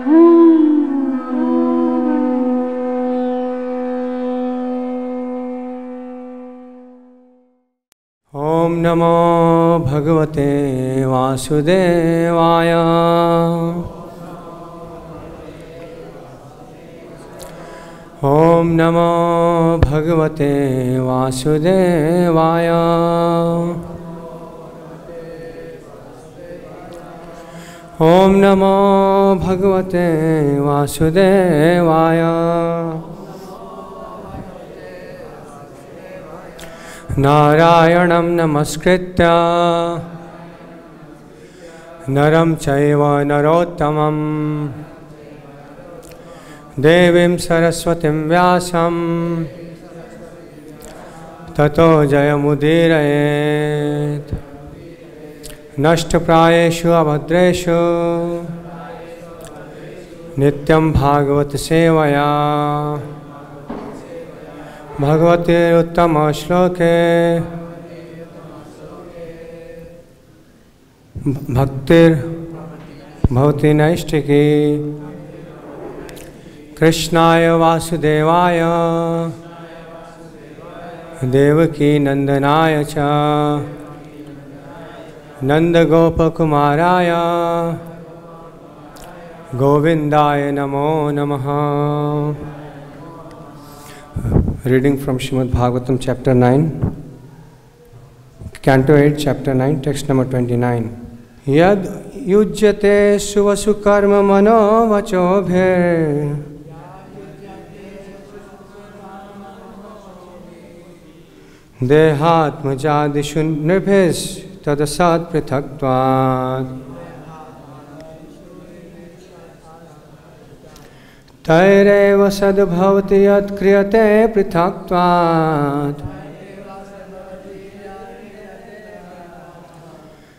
Om Namo Bhagavate Vasudevaya. Om Namo Bhagavate Vasudevaya. Om Namo Bhagavate Vasudevaya. Narayanam namaskritya naram chaiva narottamam devim saraswatim vyasam tato jayamudirayet nashtaprayeshu abhadreshu nityam bhagavat sevaya Bhagavate Uttama Shloke Bhaktir Bhavati Naishtiki Krishnaya Vasudevaya Devaki Nandanaya Cha Nanda Gopa Kumaraya Govindaya Namo Namaha. Reading from Srimad Bhagavatam, chapter 9, Canto 8, chapter 9, text number 29. Yad yujyate suvasu karma mano vachobhe dehatma jadishu nirbhes tadasat prithakvat Tairev sadbhavati yat kriyate prithakvat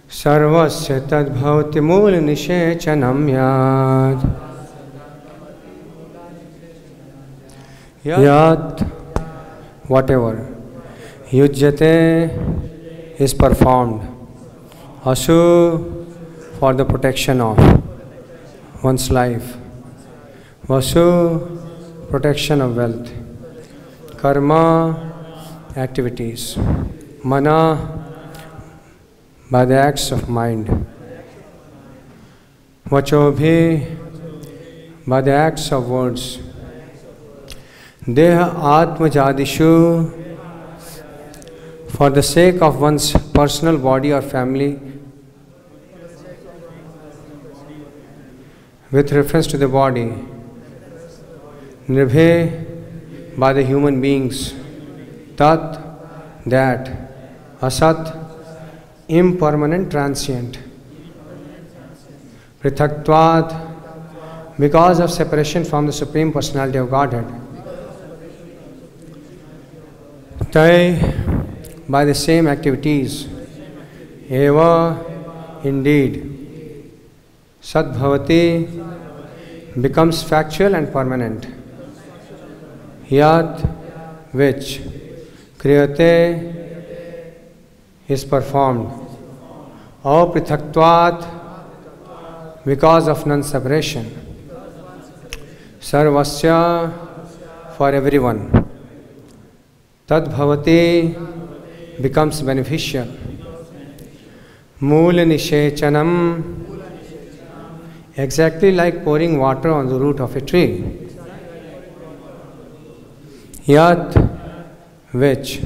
sarvasya tadbhavati mula nishechanam yad yat whatever yujyate is performed asu for the protection of one's life Vasu, protection of wealth. Karma, activities. Mana, by the acts of mind. Vachobhi, by the acts of words. Deha Atma Jadishu, for the sake of one's personal body or family, with reference to the body. Nirbhe, by the human beings. Tat, that. Asat, impermanent, transient. Prithakvat, because of separation from the Supreme Personality of Godhead. Tai, by the same activities. Eva, indeed. Sadbhavati, becomes factual and permanent. Yat, which kriyate is performed. Aprithakvat, because of non-separation. Sarvasya, for everyone. Tadbhavati, becomes beneficial. Mula nishechanam, exactly like pouring water on the root of a tree. Yat, which.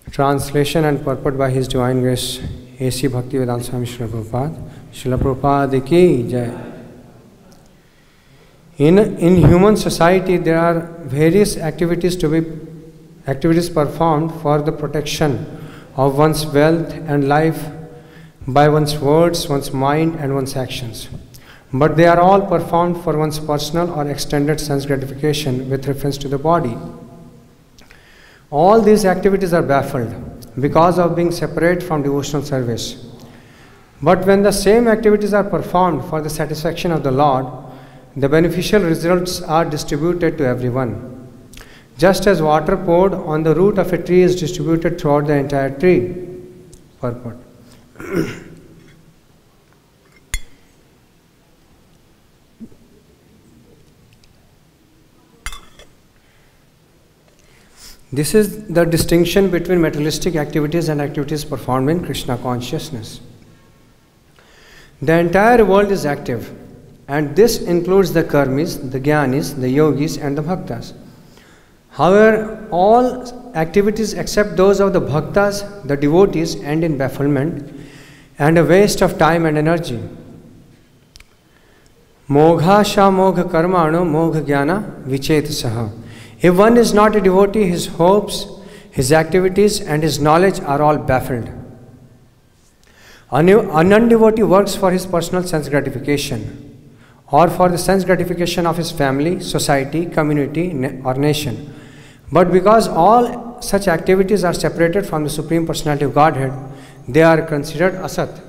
Translation and purport by His Divine Grace A.C. Bhaktivedanta Swami Srila Prabhupada. Srila Prabhupada ki jai. In human society, there are various activities performed for the protection of one's wealth and life by one's words, one's mind, and one's actions. But they are all performed for one's personal or extended sense gratification with reference to the body. All these activities are baffled because of being separate from devotional service. But when the same activities are performed for the satisfaction of the Lord, the beneficial results are distributed to everyone. Just as water poured on the root of a tree is distributed throughout the entire tree. Purport. This is the distinction between materialistic activities and activities performed in Krishna consciousness. The entire world is active, and this includes the karmis, the jnanis, the yogis, and the bhaktas. However, all activities except those of the bhaktas, the devotees, end in bafflement and a waste of time and energy. Mogha sha mogha karmano mogha jnana vichetasaha. If one is not a devotee, his hopes, his activities, and his knowledge are all baffled. A non-devotee works for his personal sense gratification or for the sense gratification of his family, society, community, or nation. But because all such activities are separated from the Supreme Personality of Godhead, they are considered asat.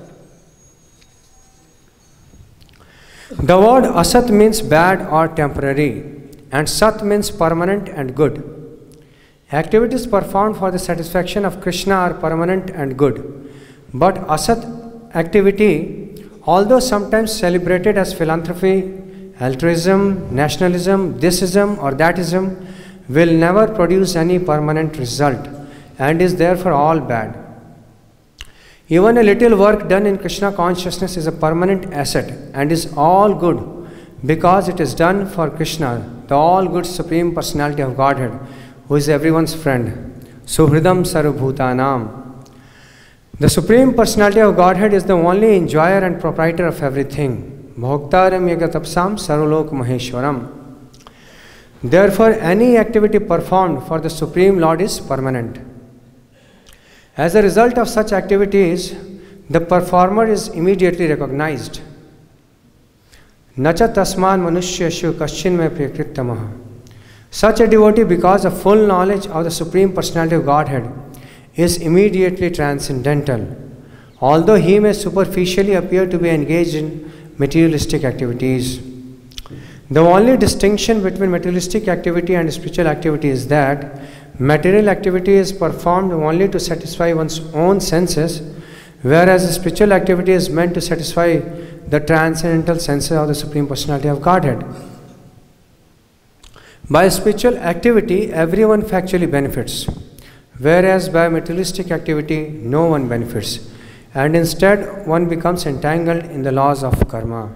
The word asat means bad or temporary, and sat means permanent and good. Activities performed for the satisfaction of Krishna are permanent and good. But asat activity, although sometimes celebrated as philanthropy, altruism, nationalism, thisism or thatism, will never produce any permanent result and is therefore all bad. Even a little work done in Krishna consciousness is a permanent asset and is all good because it is done for Krishna, the all good Supreme Personality of Godhead, who is everyone's friend. Suhridam Sarvabhutanam. The Supreme Personality of Godhead is the only enjoyer and proprietor of everything. Bhoktaram yagatapsam sarulok maheshwaram. Therefore, any activity performed for the Supreme Lord is permanent. As a result of such activities, the performer is immediately recognized. Nacha tasman manusyashu kaschin me prikrittamaha. Such a devotee, because of full knowledge of the Supreme Personality of Godhead, is immediately transcendental, although he may superficially appear to be engaged in materialistic activities. The only distinction between materialistic activity and spiritual activity is that material activity is performed only to satisfy one's own senses, whereas spiritual activity is meant to satisfy the transcendental senses of the Supreme Personality of Godhead. By spiritual activity, everyone factually benefits, whereas by materialistic activity, no one benefits, and instead one becomes entangled in the laws of karma.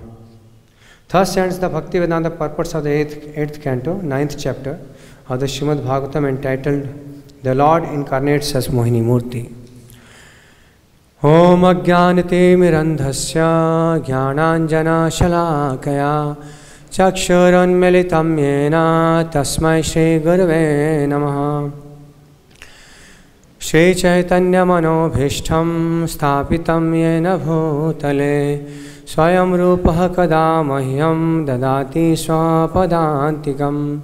Thus ends the Bhaktivedanta purports of the 8th canto, 9th chapter of the Srimad Bhagavatam, entitled The Lord Incarnates as Mohini Murti. Om Ajnanate Mirandhasya Jnananjana Shalakaya Chakshuranmilitam Yena Tasmai Shri Gurave Namaha. Shri Chaitanya Manobhishtam Sthapitam Yena Bhutale Swayam Rupaha Kada Mahyam Dadati Swapadantikam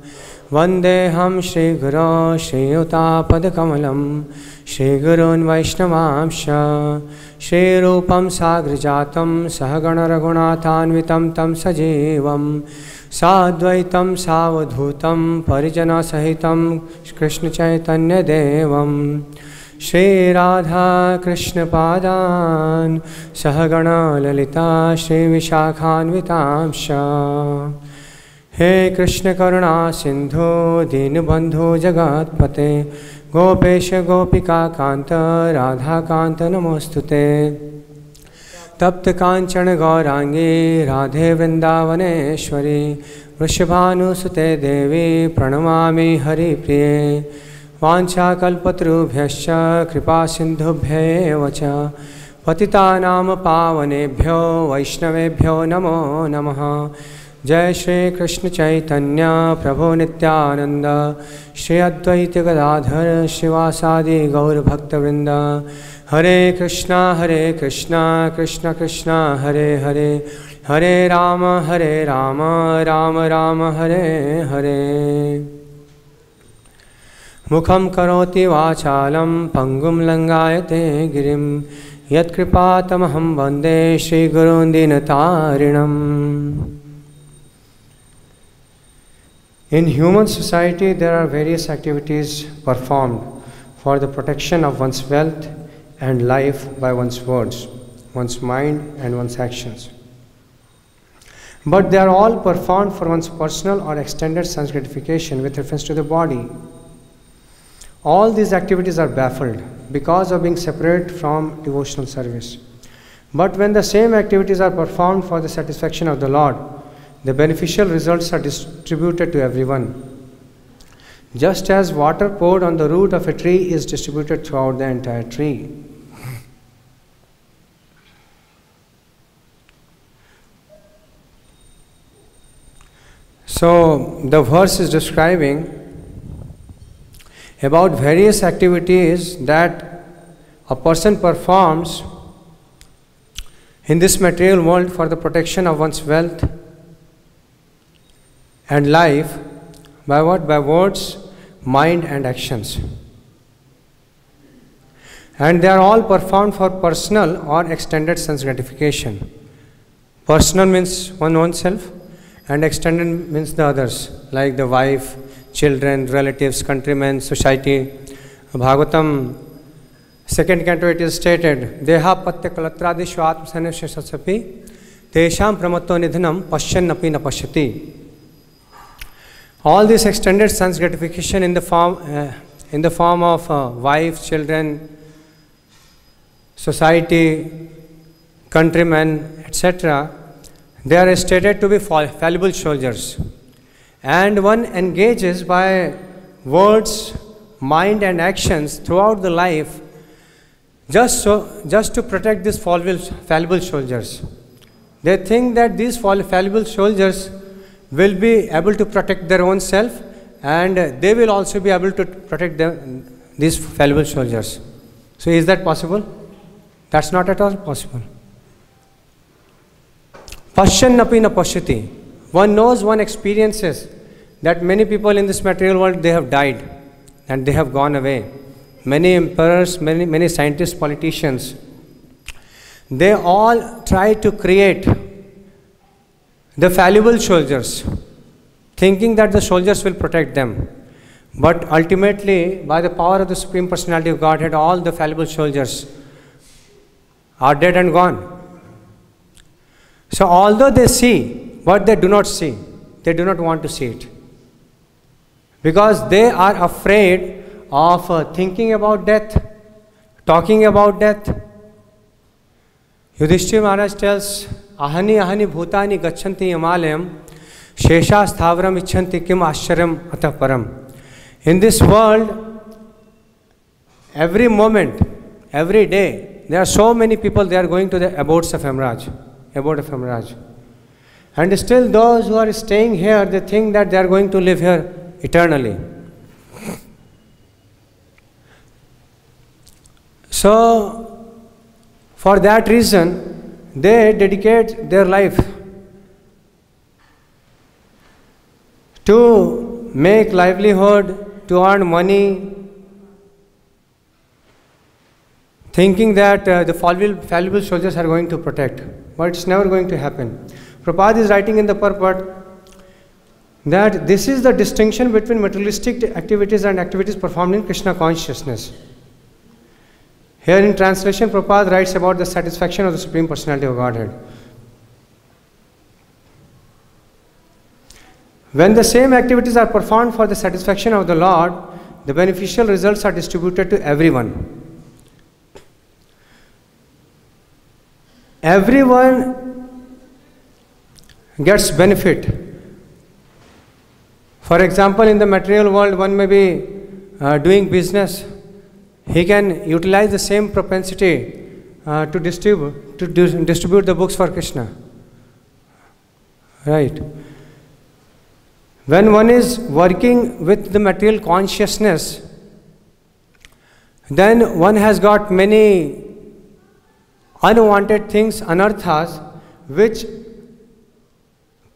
Vandeham Shri Guru Shri Yuta Padakamalam Shri Gurun Vaishnavamsha Shri Rupam Sagrajatam Sahagana Raghunathanvitam Tam Sajivam Sadvaitam Savadhutam Parijana Sahitam Krishna Chaitanya Devam Shri Radha Krishna Padan Sahagana Lalita Shri Vishakhanvitamsha. He Krishna Karuna Sindhu Dinabandhu Jagatpate Gopesha Gopika Kanta Radha Kanta Namostute Tapta Kanchana Gaurangi Radhe Vrindavaneshwari Vrishabhanusute Devi Pranamami Hari Priye Vancha Kalpatrubhyascha Kripa Sindhubhya Vacha Patitanam Pavanebhyo Vaishnavebhyo Namo Namaha. Jai Shri Krishna Chaitanya Prabhu Nityananda Shri Advaita Gadadhar Shivasadi Gaur Bhakta Vrinda. Hare Krishna Krishna Krishna Hare Hare Hare Rama Rama Rama Hare Hare. Mukham karoti vachalam pangum langayate girim yat kripatamaham vande Shri Gurun Dinatarinam. In human society, there are various activities performed for the protection of one's wealth and life by one's words, one's mind, and one's actions. But they are all performed for one's personal or extended sense gratification with reference to the body. All these activities are baffled because of being separate from devotional service. But when the same activities are performed for the satisfaction of the Lord, the beneficial results are distributed to everyone. Just as water poured on the root of a tree is distributed throughout the entire tree. So the verse is describing about various activities that a person performs in this material world for the protection of one's wealth and life. By what? By words, mind and actions. And they are all performed for personal or extended sense gratification. Personal means oneself, and extended means the others, like the wife, children, relatives, countrymen, society. Bhagavatam, 2nd canto, it is stated, Deha patya kalatradi shvatma saneshyasapi tesham pramatto nidhanam pashyannapi na pashyati. All this extended sense gratification in the form of wife, children, society, countrymen, etc., they are stated to be fallible soldiers. And one engages by words, mind and actions throughout the life just to protect these fallible soldiers. They think that these fallible soldiers will be able to protect their own self, and they will also be able to protect these fallible soldiers. So is that possible? That's not at all possible. Pashyannapi na pashyati. One knows, one experiences that many people in this material world, they have died and they have gone away. Many emperors, many scientists, politicians, they all try to create the fallible soldiers, thinking that the soldiers will protect them. But ultimately, by the power of the Supreme Personality of Godhead, all the fallible soldiers are dead and gone. So although they see what they do not see, they do not want to see it. Because they are afraid of thinking about death, talking about death. Yudhishthira Maharaj tells, Ahani ahani bhutani gachanti yamalayam shesha sthavram icchanti kim ascharyam atah param. In this world, every moment, every day, there are so many people, they are going to the abodes of Yamraj. And still those who are staying here, they think that they are going to live here eternally. So, for that reason, they dedicate their life to make livelihood, to earn money, thinking that the fallible soldiers are going to protect. But it's never going to happen. Prabhupada is writing in the purport that this is the distinction between materialistic activities and activities performed in Krishna consciousness. Here in translation, Prabhupada writes about the satisfaction of the Supreme Personality of Godhead. When the same activities are performed for the satisfaction of the Lord, the beneficial results are distributed to everyone. Everyone gets benefit. For example, in the material world, one may be doing business. He can utilize the same propensity to distribute the books for Krishna. Right. When one is working with the material consciousness, then one has got many unwanted things, anarthas, which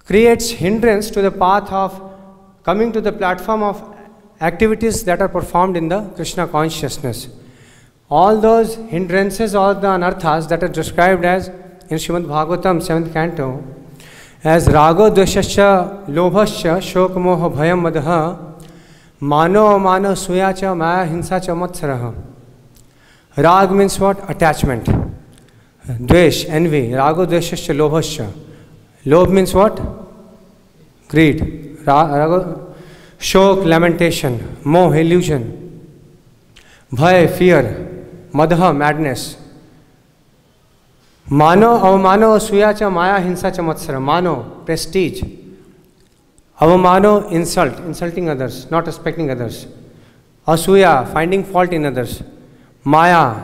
creates hindrance to the path of coming to the platform of activities that are performed in the Krishna consciousness. All those hindrances, all the anarthas that are described as in Srimad Bhagavatam 7th canto as rago dveshasya lobhasya shok moha bhayam madha mano mano suyacha maya hinsacha matsaraha. Rag means what? Attachment. Dvesh, envy. Rago dveshasya lobhasya. Lobh means what? Greed. Rago, shok, lamentation. Moh, illusion. Bhay, fear. Madha, madness. Mano, avamano, asuya cha maya, hinsa cha matsara. Mano, prestige. Avamano, insult, insulting others, not respecting others. Asuya, finding fault in others. Maya,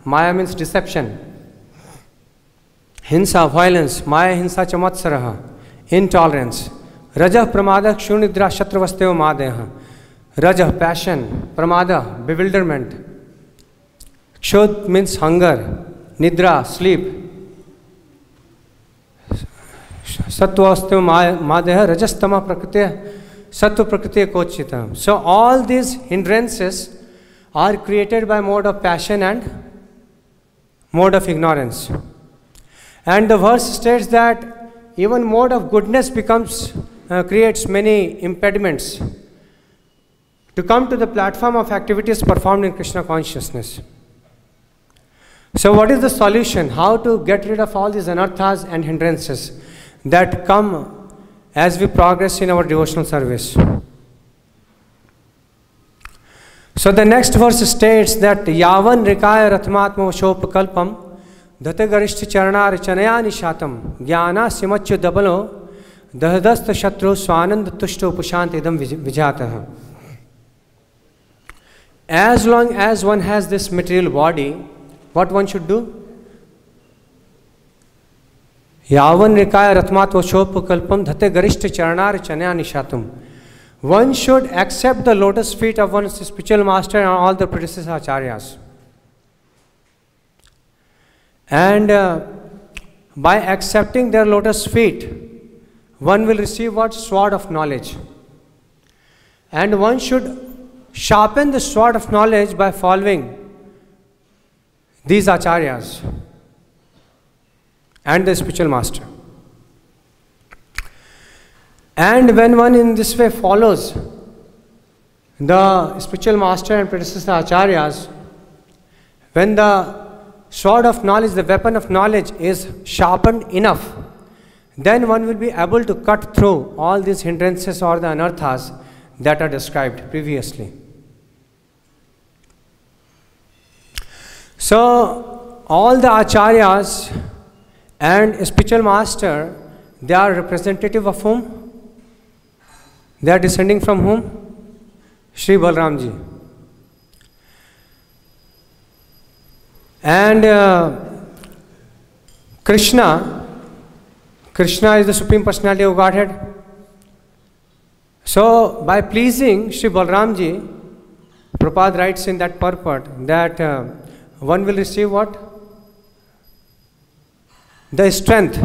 maya means deception. Hinsa, violence. Maya, hinsa cha matsara. Intolerance. Raja, pramada, kshunidra, shatravasteva madeha. Raja, passion. Pramada, bewilderment. Kshud means hunger. Nidra, sleep. Sattva madeha, rajastama prakriti, sattva prakriti kochita. So all these hindrances are created by mode of passion and mode of ignorance. And the verse states that even mode of goodness creates many impediments to come to the platform of activities performed in Krishna consciousness. So what is the solution? How to get rid of all these anarthas and hindrances that come as we progress in our devotional service? So the next verse states that Yavan Rikaya Ratmatma Vashopakalpam Dhate Garishti Charana Chanaya Nishatam Jnana Simachya Dabalo Dahadasta Shatru Swanand Tushto Pushantidam Vijataha. As long as one has this material body, what one should do? Yavan Rikaya Ratmatva Shopakalpam Dhate Garishti Charanar Chanaya Nishatam. One should accept the lotus feet of one's spiritual master and all the predecessor acharyas. And by accepting their lotus feet, one will receive what? Sword of knowledge. And one should sharpen the sword of knowledge by following these acharyas and the spiritual master. And when one in this way follows the spiritual master and predecessor acharyas, when the sword of knowledge, the weapon of knowledge is sharpened enough, then one will be able to cut through all these hindrances or the anarthas that are described previously. So all the acharyas and spiritual master, they are representative of whom? They are descending from whom? Shri Balramji. And Krishna is the Supreme Personality of Godhead. So by pleasing Shri Balramji, Prabhupada writes in that purport that one will receive what? The strength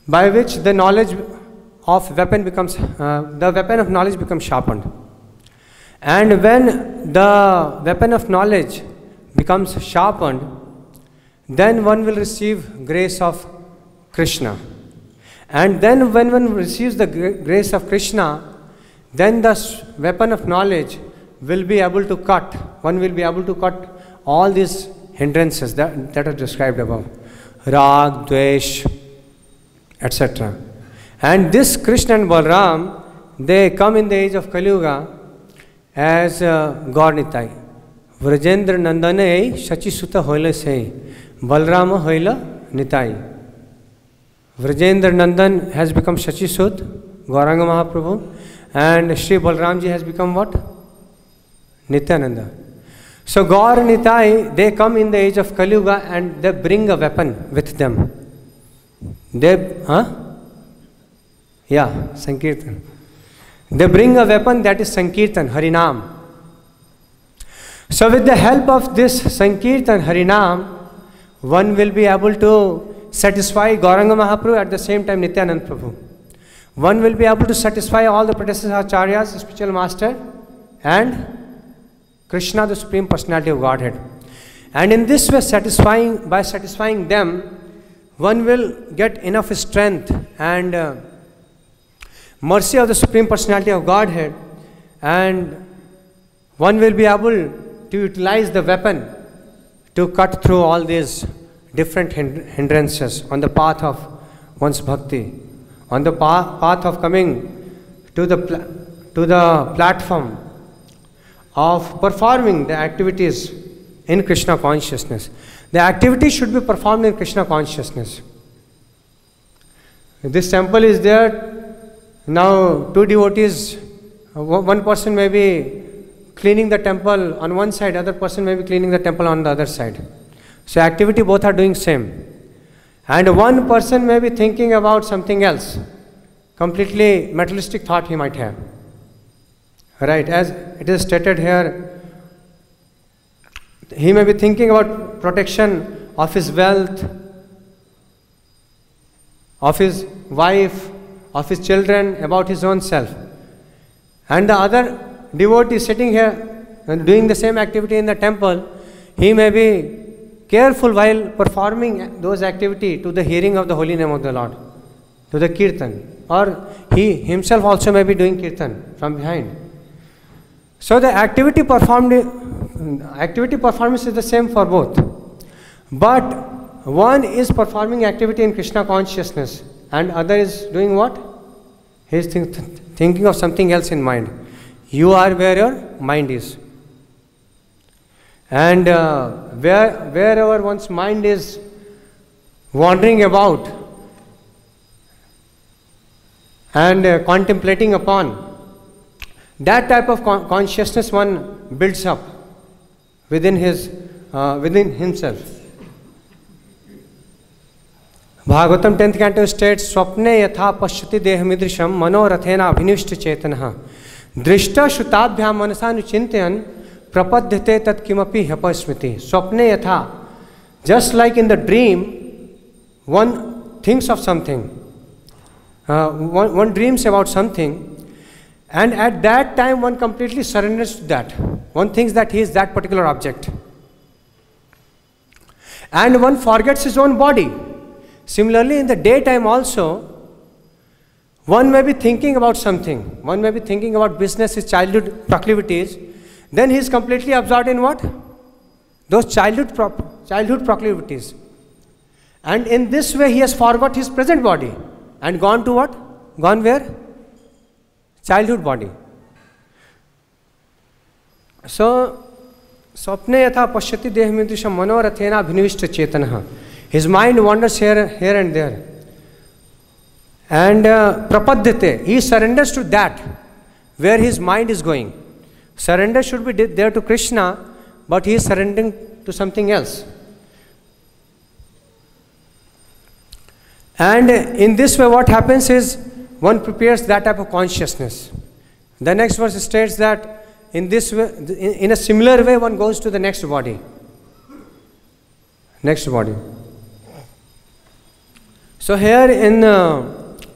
by which the knowledge of weapon becomes, the weapon of knowledge becomes sharpened. And when the weapon of knowledge becomes sharpened, then one will receive grace of Krishna. And then when one receives the grace of Krishna, then the weapon of knowledge will be able to cut, one will be able to cut all these hindrances that are described above. Rag, Dvesh, etc. And this Krishna and Balram, they come in the age of Kali Yuga as Gaur Nitai. Vrajendra Nandane Shachi Sutta Hoila Sei. Balrama Hoila Nitai. Vrajendra Nandan has become Shachi Sut, Gauranga Mahaprabhu, and Shri Balramji has become what? Nityananda. So Gaur Nitai, they come in the age of Kali Yuga and they bring a weapon with them. Sankirtan. They bring a weapon that is Sankirtan, Harinam. So with the help of this Sankirtan, Harinam, one will be able to satisfy Gauranga Mahaprabhu, at the same time Nityananda Prabhu. One will be able to satisfy all the predecessor acharyas, spiritual master, and Krishna, the Supreme Personality of Godhead. And in this way, by satisfying them, one will get enough strength and mercy of the Supreme Personality of Godhead, and one will be able to utilize the weapon to cut through all these different hindrances on the path of one's bhakti, on the path of coming to to the platform of performing the activities in Krishna consciousness. The activity should be performed in Krishna consciousness. This temple is there, now two devotees, one person may be cleaning the temple on one side, other person may be cleaning the temple on the other side. So activity both are doing same. And one person may be thinking about something else, completely materialistic thought he might have. Right, as it is stated here, he may be thinking about protection of his wealth, of his wife, of his children, about his own self. And the other devotee sitting here and doing the same activity in the temple, he may be careful while performing those activities to the hearing of the holy name of the Lord, to the kirtan. Or he himself also may be doing kirtan from behind. So the activity performance is the same for both. But one is performing activity in Krishna consciousness and other is doing what? He is thinking of something else in mind. You are where your mind is. And wherever one's mind is wandering about and contemplating upon, that type of consciousness one builds up within himself. Bhagavatam 10th canto states, Swapne yatha pashyati dehamidrisham manorathena abhinishta chetanah drishta shutabhyam manasanuchintayan prapadyate tat kimapi hyapasmiti. Swapne yatha, just like in the dream, one thinks of something, one dreams about something, and at that time one completely surrenders to that. One thinks that he is that particular object. And one forgets his own body. Similarly, in the daytime also, one may be thinking about something. One may be thinking about business, his childhood proclivities. Then he is completely absorbed in what? Those childhood proclivities. And in this way he has forgot his present body and gone to what? Gone where? Childhood body. So, Swapne yatha pashyati dehamidrisham manorathena abhinivishta chetanah. His mind wanders here and there. And prapadyate, he surrenders to that where his mind is going. Surrender should be there to Krishna, but he is surrendering to something else. And in this way what happens is, one prepares that type of consciousness. The next verse states that in this way, in a similar way, one goes to the next body. Next body. So here in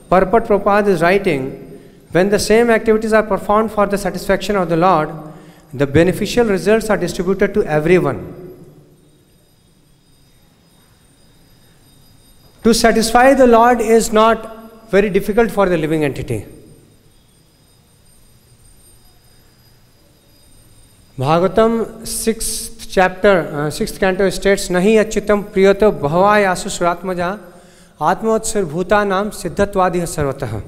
Purport Prabhupada is writing, when the same activities are performed for the satisfaction of the Lord, the beneficial results are distributed to everyone. To satisfy the Lord is not very difficult for the living entity. Bhagavatam 6th chapter, 6th canto states, Nahi achyutam priyato bhavayasu suratmaja atmotsar bhutanam siddhatvadih sarvatah.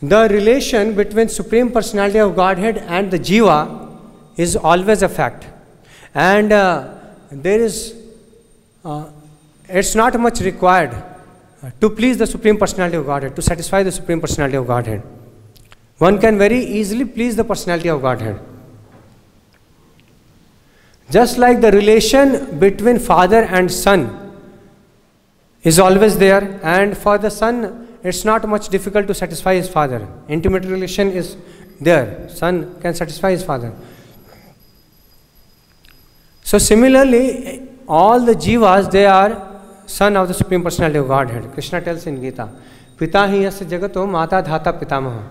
The relation between Supreme Personality of Godhead and the Jiva is always a fact. And there is, it's not much required to please the Supreme Personality of Godhead, to satisfy the Supreme Personality of Godhead. One can very easily please the Personality of Godhead. Just like the relation between father and son is always there, and for the son it's not much difficult to satisfy his father. Intimate relation is there. Son can satisfy his father. So similarly, all the jivas, they are son of the Supreme Personality of Godhead. Krishna tells in Gita, Pita hi yasya jagato mata dhata pitamaha.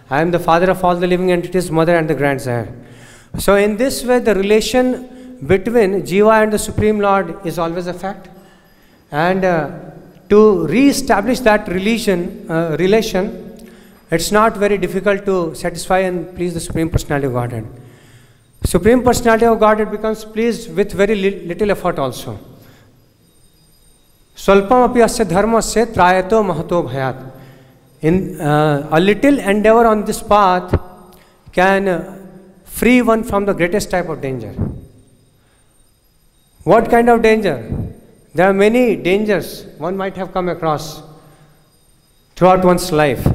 I am the father of all the living entities, mother and the grandsire. So in this way, the relation between Jiva and the Supreme Lord is always a fact. And to re-establish that relation, it's not very difficult to satisfy and please the Supreme Personality of Godhead. Supreme Personality of Godhead becomes pleased with very little effort also. Swalpam api asya dharmasya trayato mahato bhayat. A little endeavor on this path can free one from the greatest type of danger. What kind of danger? There are many dangers one might have come across throughout one's life.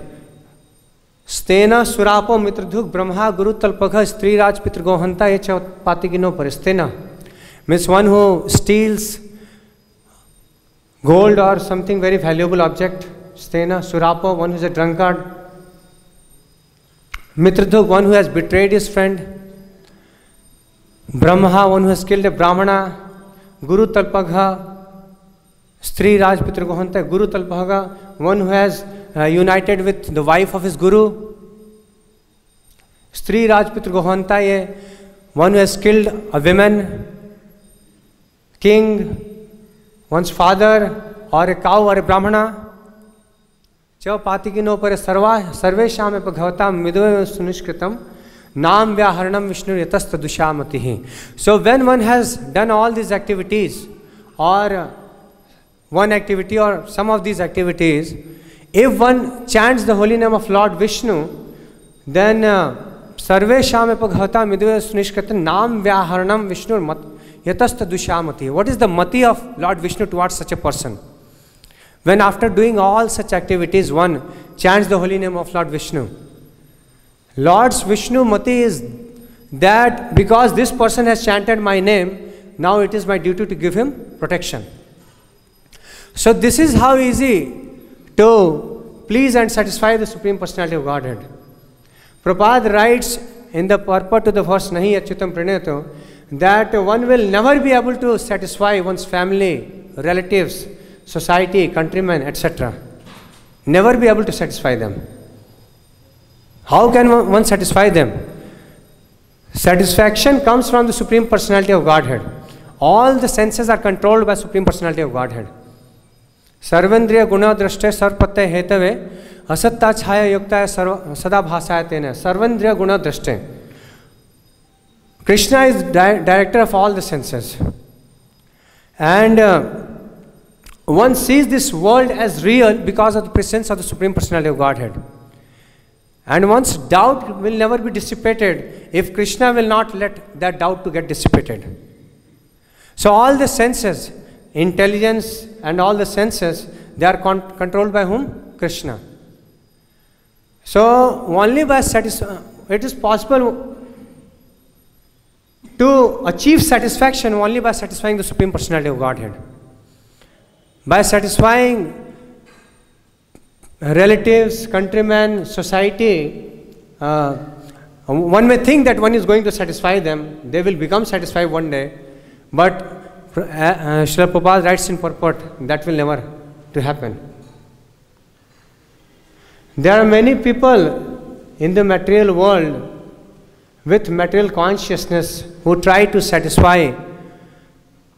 Stena surapo mitradhuk brahma guru talpagha stri raj pitragohanta echa patigino par. Stena means one who steals gold or something very valuable object. Stena surapo, one who is a drunkard. Mitradhuk, one who has betrayed his friend. Brahma, one who has killed a brahmana. Guru talpagha, stri raj pitragohanta. Guru talpagha, one who has united with the wife of his guru. Stri raj pitragohanta, one who has killed a woman, king, one's father, or a cow or a brahmana. Cha patigino pare sarvesham bhagavatam midve sunishkritam nam vyaharanam vishnu yatastha dushamatihi. So when one has done all these activities, or one activity or some of these activities, if one chants the holy name of Lord Vishnu, then sarvesham bhagavatam midve sunishkritam nam vyaharanam vishnu yatastha dushamatihi. What is the mati of Lord Vishnu towards such a person? When after doing all such activities one chants the holy name of Lord Vishnu, Lord's Vishnu mati is that because this person has chanted my name, now it is my duty to give him protection. So this is how easy to please and satisfy the Supreme Personality of Godhead. Prabhupada writes in the purport to the verse Nahi Achyutam Praneto that one will never be able to satisfy one's family, relatives, society, countrymen, etc. Never be able to satisfy them. How can one satisfy them? Satisfaction comes from the Supreme Personality of Godhead. All the senses are controlled by Supreme Personality of Godhead. Sarvendriya guna drashte sarpatte hetave asatta chhaya yuktaya sada bhasaya tena. Sarvendriya guna drashte. Krishna is director of all the senses. And one sees this world as real because of the presence of the Supreme Personality of Godhead. And one's doubt will never be dissipated if Krishna will not let that doubt to get dissipated. So all the senses, intelligence and all the senses, they are controlled by whom? Krishna. So only by it is possible to achieve satisfaction only by satisfying the Supreme Personality of Godhead. By satisfying relatives, countrymen, society, one may think that one is going to satisfy them, they will become satisfied one day, but Srila Prabhupada writes in purport, that will never to happen. There are many people in the material world with material consciousness who try to satisfy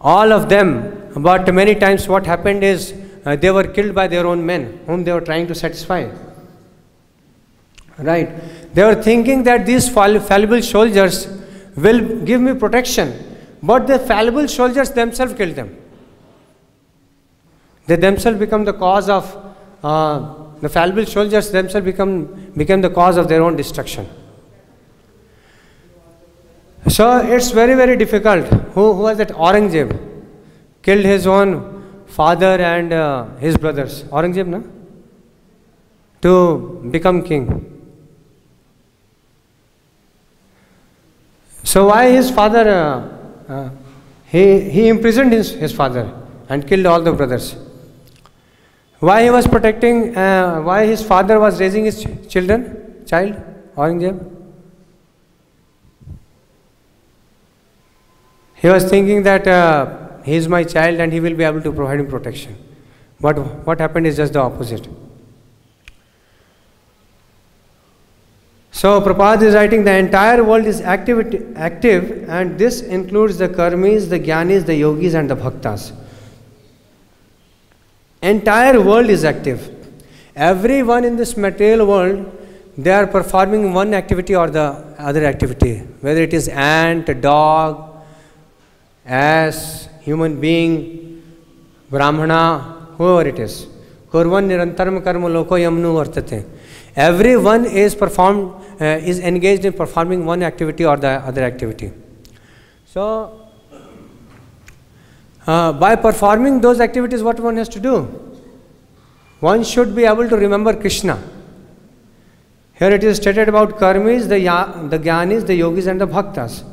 all of them. But many times what happened is they were killed by their own men whom they were trying to satisfy. Right? They were thinking that these fallible soldiers will give me protection. But the fallible soldiers themselves killed them. They themselves become the cause of, the fallible soldiers themselves became the cause of their own destruction. So it's very, very difficult. Who was that? Aurangzeb killed his own father and his brothers. Aurangzeb, no? To become king. So why his father, he imprisoned his father and killed all the brothers. Why he was protecting, why his father was raising his child, Aurangzeb? He was thinking that he is my child and he will be able to provide him protection. But what happened is just the opposite. So Prabhupada is writing, the entire world is active, and this includes the karmis, the jnanis, the yogis and the bhaktas. Entire world is active. Everyone in this material world, they are performing one activity or the other activity. Whether it is ant, dog, ass, human being, brahmana, whoever it is. Kurvan nirantaram karma loko yamnu vartate. Everyone is engaged in performing one activity or the other activity. So, by performing those activities, what one has to do? One should be able to remember Krishna. Here it is stated about karmis, the jnanis, the yogis and the bhaktas.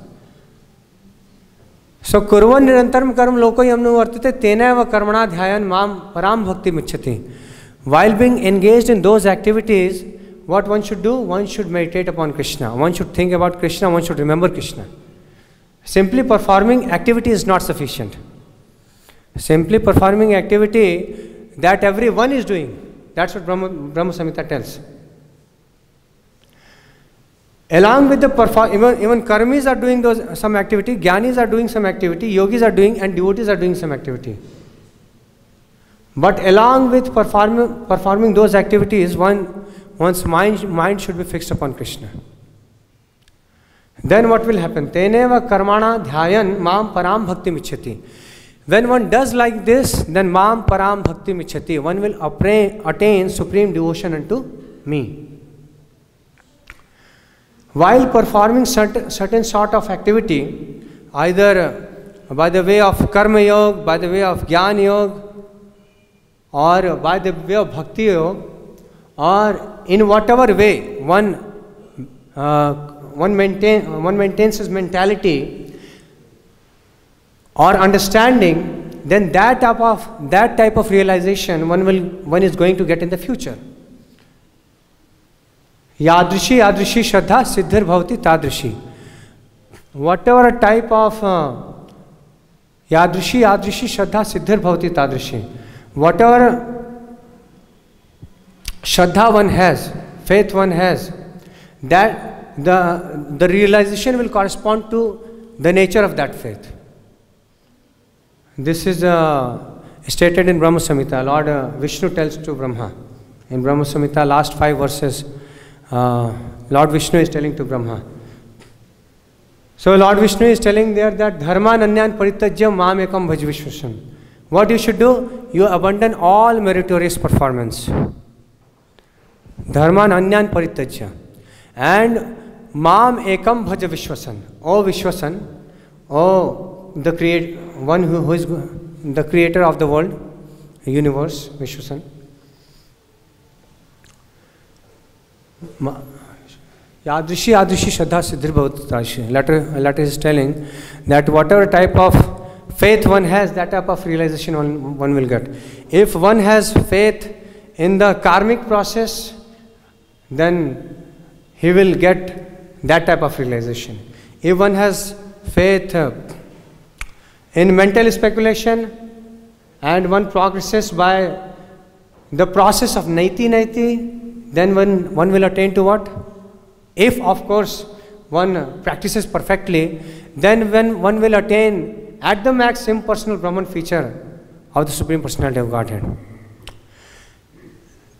So, kurvan nirantaram karma loko yamnu vartate tena eva karmana dhyayan mam param bhakti michhati. While being engaged in those activities, what one should do? One should meditate upon Krishna. One should think about Krishna. One should remember Krishna. Simply performing activity is not sufficient. Simply performing activity that everyone is doing. That's what Brahma Samhita tells. Along with the even karmis are doing some activity, jnanis are doing some activity, yogis are doing, and devotees are doing some activity. But along with performing those activities, one's mind should be fixed upon Krishna. Then what will happen? Teneva karmana dhyayan mam param bhakti michhati. When one does like this, then mam param bhakti michhati. One will attain supreme devotion unto me. While performing certain sort of activity, either by the way of karma yoga, by the way of jnana yoga, or by the way of bhakti yoga, or in whatever way one maintains his mentality or understanding, then that type of realization one is going to get in the future. Yadrishi shraddha siddhir bhavati tadrishi. Whatever type of yadrishi shraddha siddhir bhavati tadrishi. Whatever shraddha one has, faith one has, that the realization will correspond to the nature of that faith. This is stated in Brahma Samhita. Lord Vishnu tells to Brahma. In Brahma Samhita, last 5 verses, Lord Vishnu is telling to Brahma. So Lord Vishnu is telling there that dharman anyan paritajya mam ekam bhaj vishwasan. What you should do? You abandon all meritorious performance. Dharman anyan paritajya. And mam ekam bhaj vishwasan. O Vishwasan, O the one who is the creator of the world, universe, Vishwasan. Yadrishi shraddha siddhir bhavati. Letter is telling that whatever type of faith one has, that type of realization one will get. If one has faith in the karmic process, then he will get that type of realization. If one has faith in mental speculation and one progresses by the process of naiti, then one will attain to what? If of course one practices perfectly, then when one will attain at the max impersonal Brahman feature of the Supreme Personality of Godhead.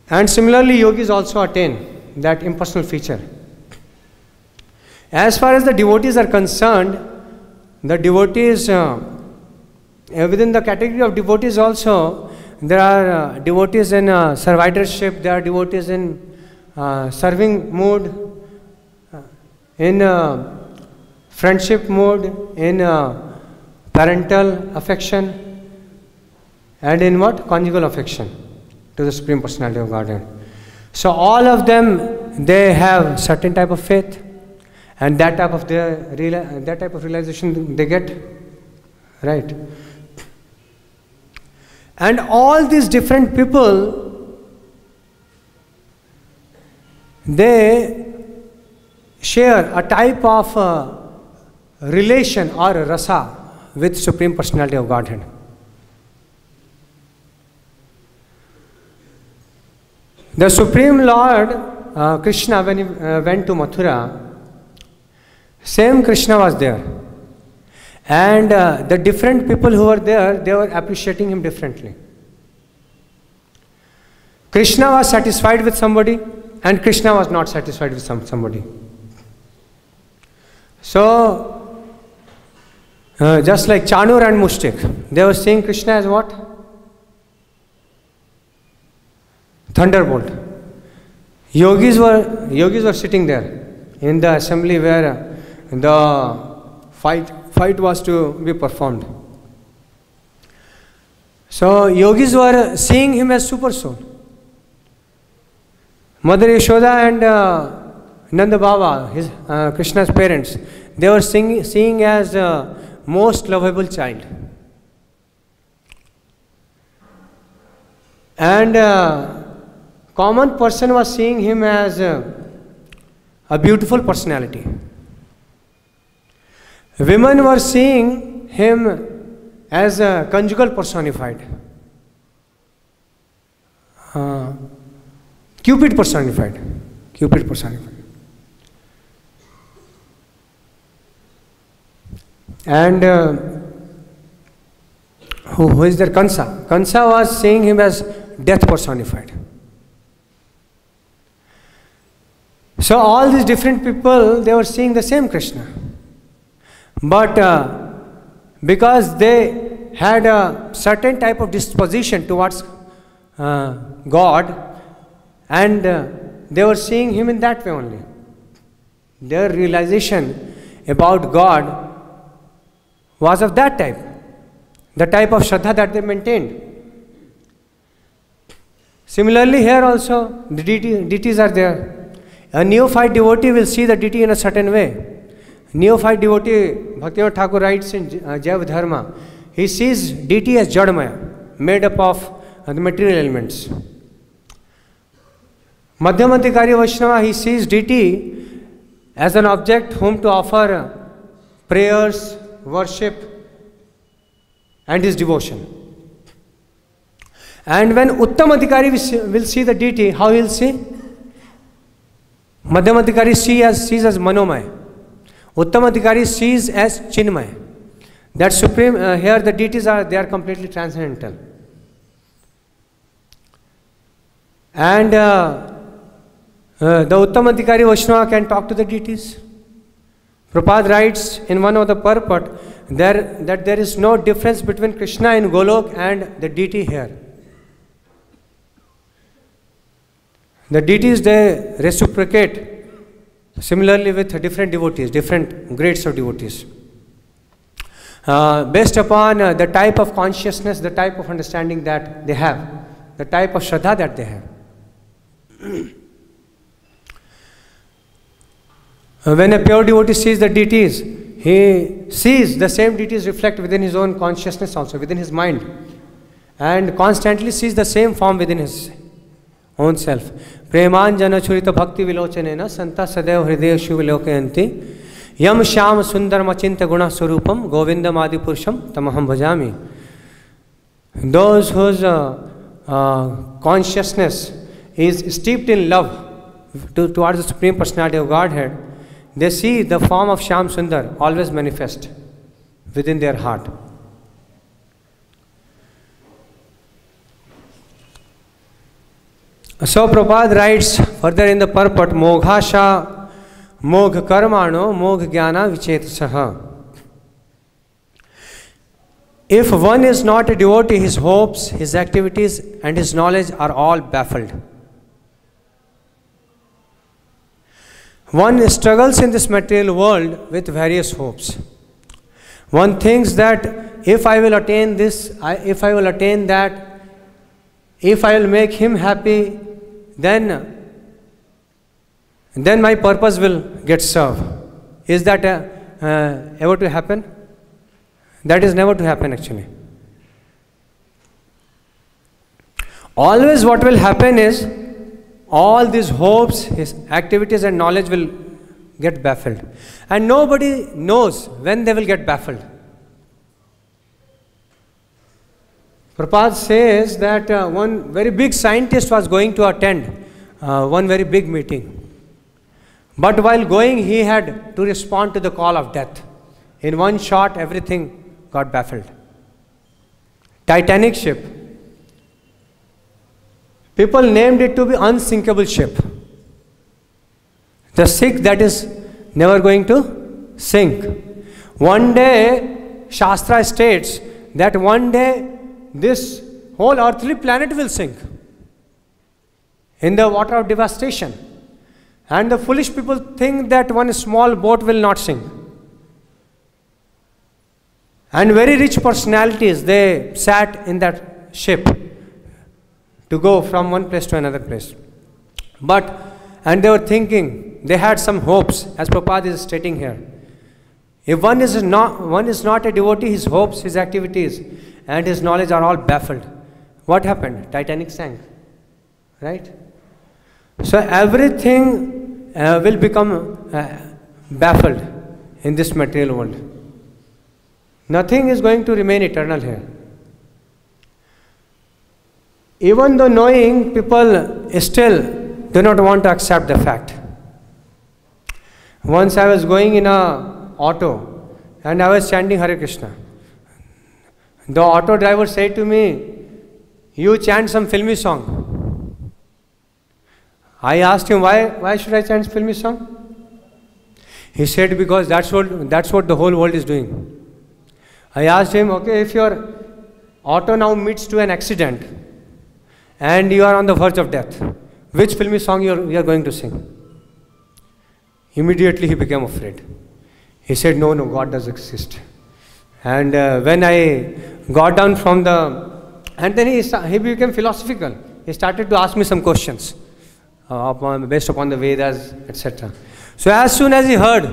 And similarly yogis also attain that impersonal feature. As far as the devotees are concerned, the devotees, within the category of devotees also, there are devotees in servitorship, there are devotees in serving mood, in friendship mode, in parental affection, and in what? Conjugal affection to the Supreme Personality of Godhead. So all of them, they have certain type of faith, and that type of realization they get, right? And all these different people, they share a type of relation or rasa with Supreme Personality of Godhead. The Supreme Lord Krishna, when he went to Mathura, same Krishna was there. And the different people who were there, they were appreciating him differently. Krishna was satisfied with somebody, and Krishna was not satisfied with somebody. So, just like Chanur and Mushtik, they were seeing Krishna as what? thunderbolt. Yogis were sitting there in the assembly where the fight was to be performed. So yogis were seeing him as super soul. Mother Yashoda and Nanda Baba, his Krishna's parents, they were seeing as most lovable child. And common person was seeing him as a beautiful personality. Women were seeing him as a conjugal personified. Cupid personified. And who is there? Kansa. Kansa was seeing him as death personified. So all these different people, they were seeing the same Krishna. But because they had a certain type of disposition towards God, and they were seeing him in that way only. Their realization about God was of that type, the type of Shraddha that they maintained. Similarly, here also the deities are there. A neophyte devotee will see the deity in a certain way. Neophyte devotee, Bhaktivinoda Thakur writes in Jaiva Dharma, he sees deity as Jadmaya, made up of the material elements. Madhyamadhikari Vaishnava, he sees deity as an object whom to offer prayers, worship, and his devotion. And when Uttamadhikari will see the deity, how he will see? Madhyamadhikari sees as Manomaya. Uttamadhikari sees as Chinmaya. That supreme, here the deities they are completely transcendental. And the Uttamadhikari Vaishnava can talk to the deities. Prabhupada writes in one of the purport that there is no difference between Krishna in Golok and the deity here. The deities, they reciprocate similarly with different devotees, different grades of devotees. Based upon the type of consciousness, the type of understanding that they have, the type of Shraddha that they have. When a pure devotee sees the deities, he sees the same deities reflect within his own consciousness also, within his mind, and constantly sees the same form within his own self. Premanjana churita bhakti vilochanena santa sadeva hridayeshu vilokayanti yam shyam sundar machinta guna swarupam govindam adi purusham tamaham bhajami. Those whose consciousness is steeped in love towards the Supreme Personality of Godhead, they see the form of Shyam Sundar always manifest within their heart. So Prabhupada writes further in the purport, Moghasha Mogh Karmano Mogh Jnana Vichetasaha. If one is not a devotee, his hopes, his activities and his knowledge are all baffled. One struggles in this material world with various hopes. One thinks that if I will attain this, if I will attain that, if I will make him happy, then my purpose will get served. Is that ever to happen? That is never to happen actually. Always what will happen is, all these hopes, his activities and knowledge will get baffled. And nobody knows when they will get baffled. Prabhupada says that one very big scientist was going to attend one very big meeting. But while going, he had to respond to the call of death. In one shot, everything got baffled. Titanic ship. People named it to be unsinkable ship. The ship that is never going to sink. One day, Shastra states that one day this whole earthly planet will sink. in the water of devastation. And the foolish people think that one small boat will not sink. And very rich personalities, they sat in that ship to go from one place to another place. And they were thinking, they had some hopes, as Prabhupada is stating here. If one is not a devotee, his hopes, his activities, and his knowledge are all baffled. What happened? Titanic sank. Right? So everything will become baffled in this material world. Nothing is going to remain eternal here. Even though knowing, people still do not want to accept the fact. Once I was going in a auto and I was chanting Hare Krishna. The auto driver said to me, "You chant some filmy song." I asked him, why should I chant filmy song? He said, because that's what the whole world is doing. I asked him, okay, if your auto now meets to an accident and you are on the verge of death, which filmy song you are going to sing? Immediately he became afraid. He said, no, God does exist. And when I got down from and then he became philosophical. He started to ask me some questions based upon the Vedas, etc. So as soon as he heard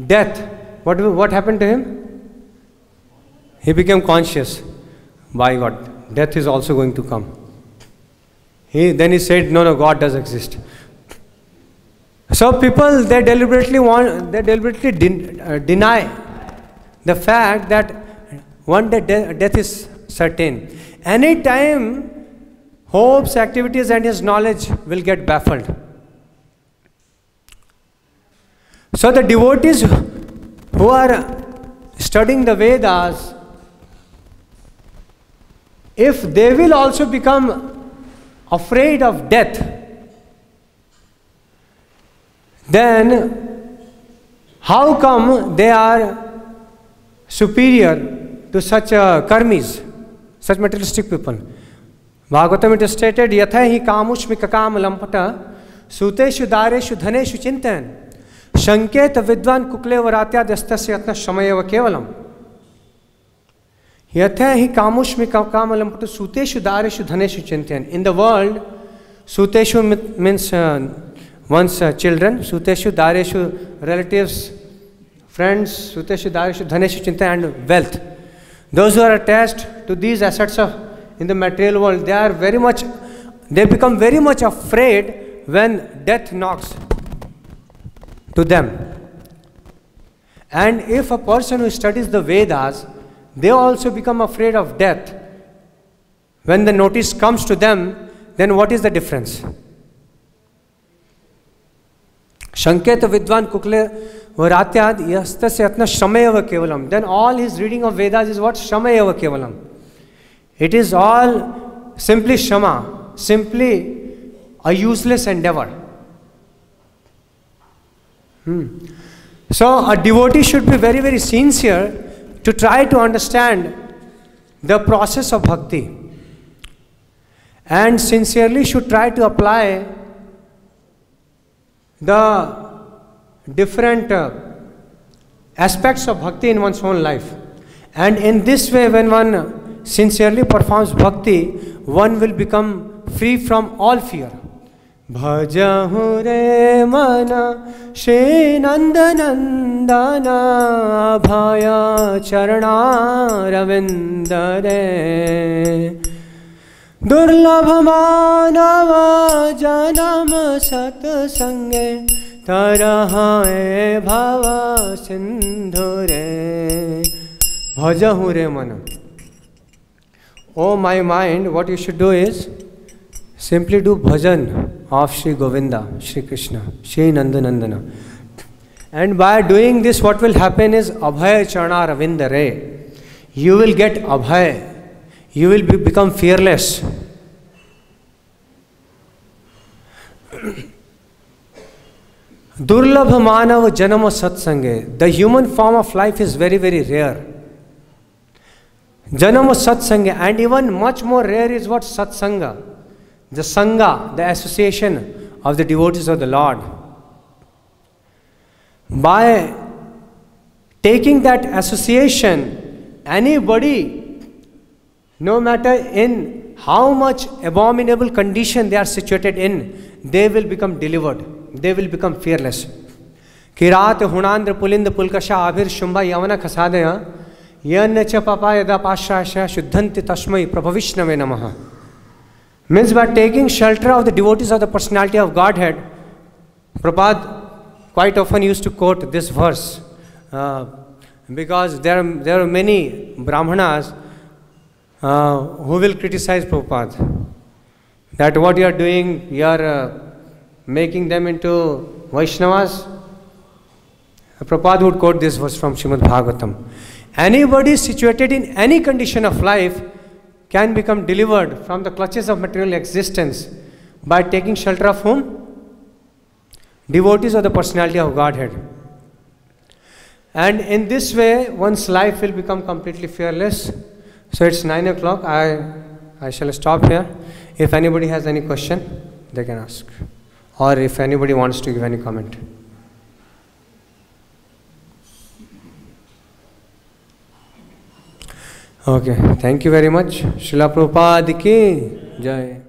death, what happened to him? He became conscious. By God, death is also going to come. Then he said, no, God does exist. So people, they deliberately deny the fact that one day death is certain. Any time hopes, activities and his knowledge will get baffled. So the devotees who are studying the Vedas, if they will also become afraid of death, then how come they are superior to such karmis, such materialistic people? Bhagavatam it is stated, yatha hi kamushmi kakam lampata suteshu dareshu dhaneshu chintan shanketa vidvan kukle varatya dastasya yatna shamayeva kevalam. Yatha hi kamushmi kakam lampata suteshu dareshu dhaneshu chintan. In the world, suteshu means one's children, suteshu dareshu relatives, friends, suteshu dareshu dhaneshu chintan, and wealth. Those who are attached to these assets in the material world, they become very much afraid when death knocks to them. And if a person who studies the Vedas, they also become afraid of death. When the notice comes to them, then what is the difference? Shanketa vidvan kukle varatyad yastasya yatna shamayeva kevalam. Then all his reading of Vedas is what? Shamayeva kevalam. It is all simply shama, simply a useless endeavor. So a devotee should be very, very sincere to try to understand the process of bhakti, and sincerely should try to apply the different aspects of bhakti in one's own life. And in this way, when one sincerely performs bhakti, one will become free from all fear. Bhajahu re mana Shri Nandanandana Abhaya Charana Ravindare Durlabha manava janam sat sange tarahae bhava sindhure. Bhajahu re mana. Oh my mind, what you should do is simply do bhajan of Shri Govinda, Shri Krishna, Shri Nandanandana. And by doing this, what will happen is Abhaya Charana Ravindare. You will get Abhaya. You will become fearless. Durlabha manav janama satsange. The human form of life is very, very rare. Janama satsange, and even much more rare is what satsanga. the Sangha, the association of the devotees of the Lord. By taking that association, anybody, no matter in how much abominable condition they are situated in, they will become delivered. They will become fearless. Kirat hunandra pulinda pulkasha abhir shumba yavana khasadaya yancha papa yada pashasha shuddhanti tasmai prabhavishnave namaha. Means by taking shelter of the devotees of the personality of Godhead, Prabhupada quite often used to quote this verse because there are many Brahmanas who will criticize Prabhupada. That what you are doing, you are making them into Vaishnavas. Prabhupada would quote this verse from Srimad Bhagavatam. Anybody situated in any condition of life can become delivered from the clutches of material existence by taking shelter of whom? Devotees of the personality of Godhead. And in this way, one's life will become completely fearless. So it's 9 o'clock. I shall stop here. If anybody has any question, they can ask. Or if anybody wants to give any comment. Okay, thank you very much. Srila Prabhupada ki Jai.